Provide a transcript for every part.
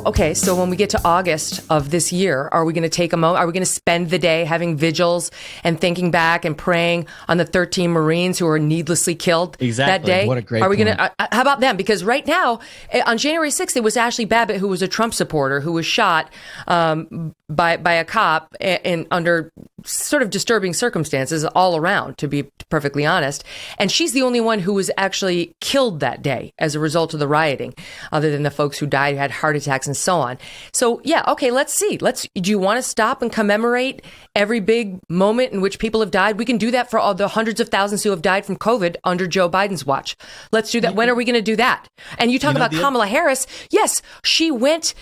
okay, so when we get to August of this year, are we going to take a moment? Are we going to spend the day having vigils and thinking back and praying on the 13 Marines who were needlessly killed that day? What a great Are we point. going to? How about them? Because right now, on January 6th, it was Ashley Babbitt, who was a Trump supporter, who was shot by a cop in under sort of disturbing circumstances all around, to be perfectly honest. And she's the only one who was actually killed that day as a result of the rioting, other than the folks who died, who had heart attacks and so on. So, yeah, okay, let's see. Do you want to stop and commemorate every big moment in which people have died? We can do that for all the hundreds of thousands who have died from COVID under Joe Biden's watch. Let's do that. When are we going to do that? And you talk about Kamala Harris. Yes, she went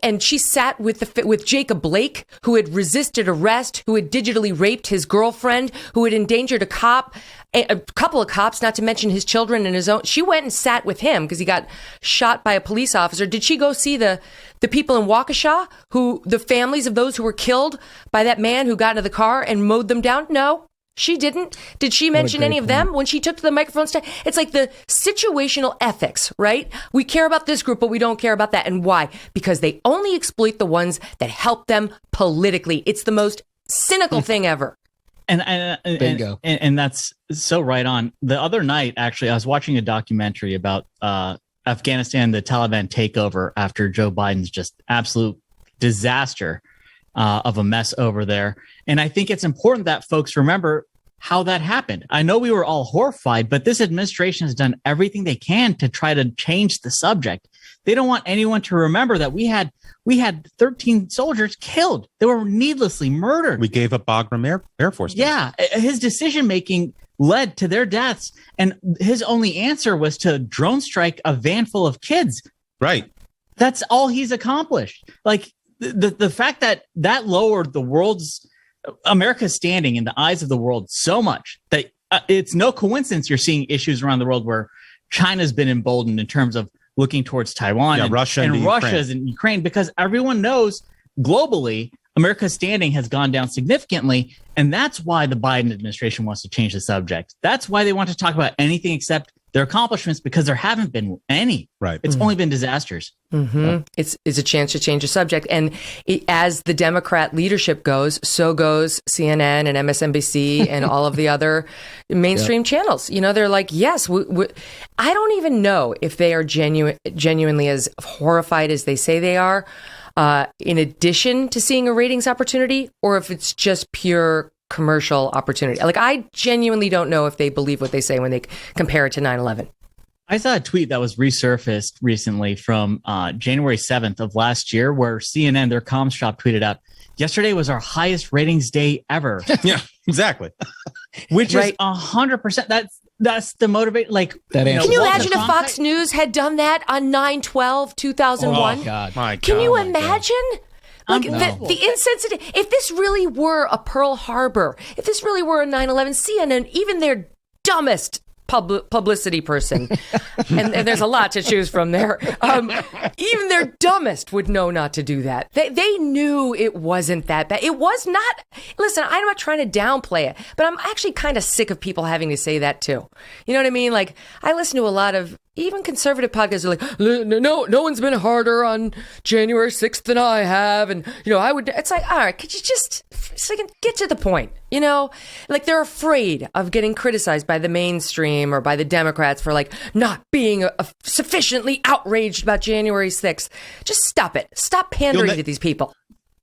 and she sat with Jacob Blake, who had resisted arrest, who had digitally raped his girlfriend, who had endangered a couple of cops, not to mention his children and his own. She went and sat with him because he got shot by a police officer. Did she go see the people in Waukesha, the families of those who were killed by that man who got into the car and mowed them down? No. She didn't. Did she mention any of them when she took to the microphone stand? It's like the situational ethics, right? We care about this group, but we don't care about that. And why? Because they only exploit the ones that help them politically. It's the most cynical thing ever. Bingo. And that's so right on. The other night, actually, I was watching a documentary about Afghanistan, the Taliban takeover after Joe Biden's just absolute disaster of a mess over there. And I think it's important that folks remember how that happened. I know we were all horrified, but this administration has done everything they can to try to change the subject. They don't want anyone to remember that we had 13 soldiers killed. They were needlessly murdered. We gave up Bagram Air Force Base. Yeah, his decision-making led to their deaths. And his only answer was to drone strike a van full of kids. Right. That's all he's accomplished. Like the fact that lowered America's standing in the eyes of the world so much that it's no coincidence you're seeing issues around the world where China's been emboldened in terms of looking towards Taiwan and Russia's and Ukraine, because everyone knows globally America's standing has gone down significantly. And that's why the Biden administration wants to change the subject. That's why they want to talk about anything except their accomplishments, because there haven't been any. Right. It's only been disasters. Mm-hmm. It's a chance to change the subject. And as the Democrat leadership goes, so goes CNN and MSNBC and all of the other mainstream channels. You know, they're like, yes, I don't even know if they are genuinely as horrified as they say they are, in addition to seeing a ratings opportunity, or if it's just pure commercial opportunity. Like, I genuinely don't know if they believe what they say when they compare it to 9/11. I saw a tweet that was resurfaced recently from January 7th of last year, where CNN, their comms shop, tweeted out, "Yesterday was our highest ratings day ever." Yeah, exactly. Which is 100%. That's the motivate. Like, can you imagine if Fox News had done that on 9/12/2001? Oh, God. My Can God, you my imagine? Like the insensitive, if this really were a Pearl Harbor, if this really were a 9/11, CNN, even their dumbest publicity person, and there's a lot to choose from there, even their dumbest would know not to do that. They knew it wasn't that bad. It was not. Listen, I'm not trying to downplay it, but I'm actually kind of sick of people having to say that too. You know what I mean? Like, I listen to a lot of even conservative podcasts are like, no one's been harder on January 6th than I have. And, I would, it's like, all right, could you just get to the point? Like, they're afraid of getting criticized by the mainstream or by the Democrats for like not being sufficiently outraged about January 6th. Just stop it. Stop pandering to these people.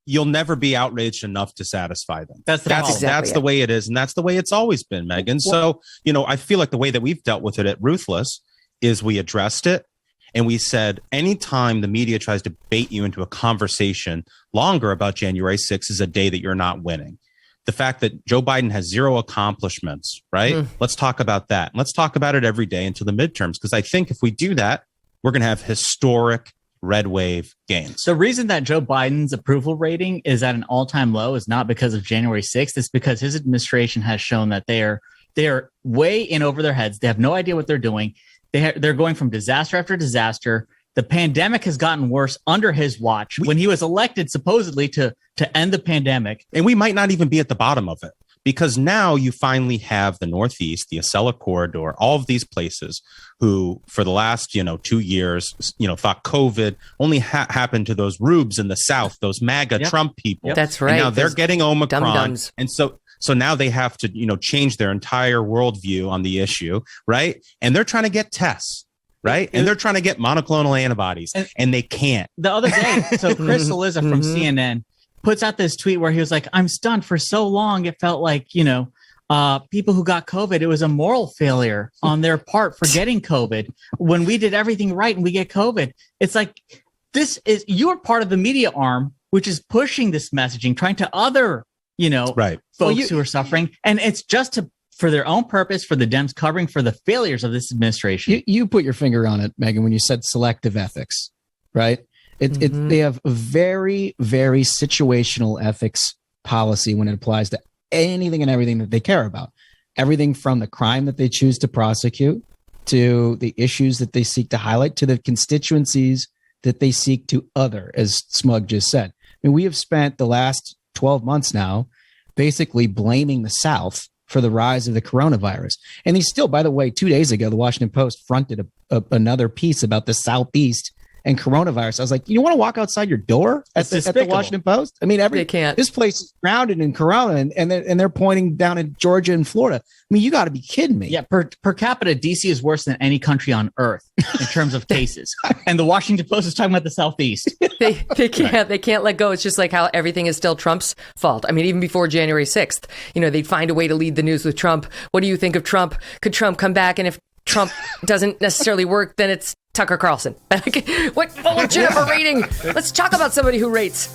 You'll never be outraged enough to satisfy them. That's the way it is. And that's the way it's always been, Megyn. So, I feel like the way that we've dealt with it at Ruthless is we addressed it and we said, anytime the media tries to bait you into a conversation longer about January 6th is a day that you're not winning. The fact that Joe Biden has zero accomplishments, right? Let's talk about that. Let's talk about it every day until the midterms. Because I think if we do that, we're going to have historic red wave gains. The reason that Joe Biden's approval rating is at an all-time low is not because of January 6th. It's because his administration has shown that they are way in over their heads. They have no idea what they're doing. They're going from disaster after disaster. The pandemic has gotten worse under his watch when he was elected supposedly to end the pandemic. And we might not even be at the bottom of it. because now you finally have the Northeast, the Acela corridor, all of these places who for the last 2 years thought COVID only happened to those rubes in the South, those MAGA Trump people. That's right. And now they're getting Omicron, dum-dums. and so now they have to change their entire worldview on the issue, right? And they're trying to get tests. Right. And they're trying to get monoclonal antibodies and they can't. The other day, so Chris Cillizza from CNN puts out this tweet where he was like, I'm stunned. For so long, it felt like, people who got COVID, it was a moral failure on their part for getting COVID when we did everything right and we get COVID. It's like, you're part of the media arm, which is pushing this messaging, trying to other, folks who are suffering. And it's just for their own purpose, for the Dems covering for the failures of this administration. You put your finger on it, Megyn, when you said selective ethics, right? They have a very, very situational ethics policy when it applies to anything and everything that they care about. Everything from the crime that they choose to prosecute to the issues that they seek to highlight to the constituencies that they seek to other, as Smug just said. I mean, we have spent the last 12 months now basically blaming the South for the rise of the coronavirus. And they still, by the way, 2 days ago, the Washington Post fronted another piece about the Southeast and coronavirus. I was like, you want to walk outside your door at the Washington Post? I mean, they can't. This place is grounded in corona, and they're pointing down in Georgia and Florida. I mean, you got to be kidding me. Yeah, per capita, DC is worse than any country on earth in terms of cases. And the Washington Post is talking about the Southeast. They can't let go. It's just like how everything is still Trump's fault. I mean, even before January 6th, they'd find a way to lead the news with Trump. What do you think of Trump? Could Trump come back? And if Trump doesn't necessarily work, then it's Tucker Carlson. What would you have a rating? Let's talk about somebody who rates.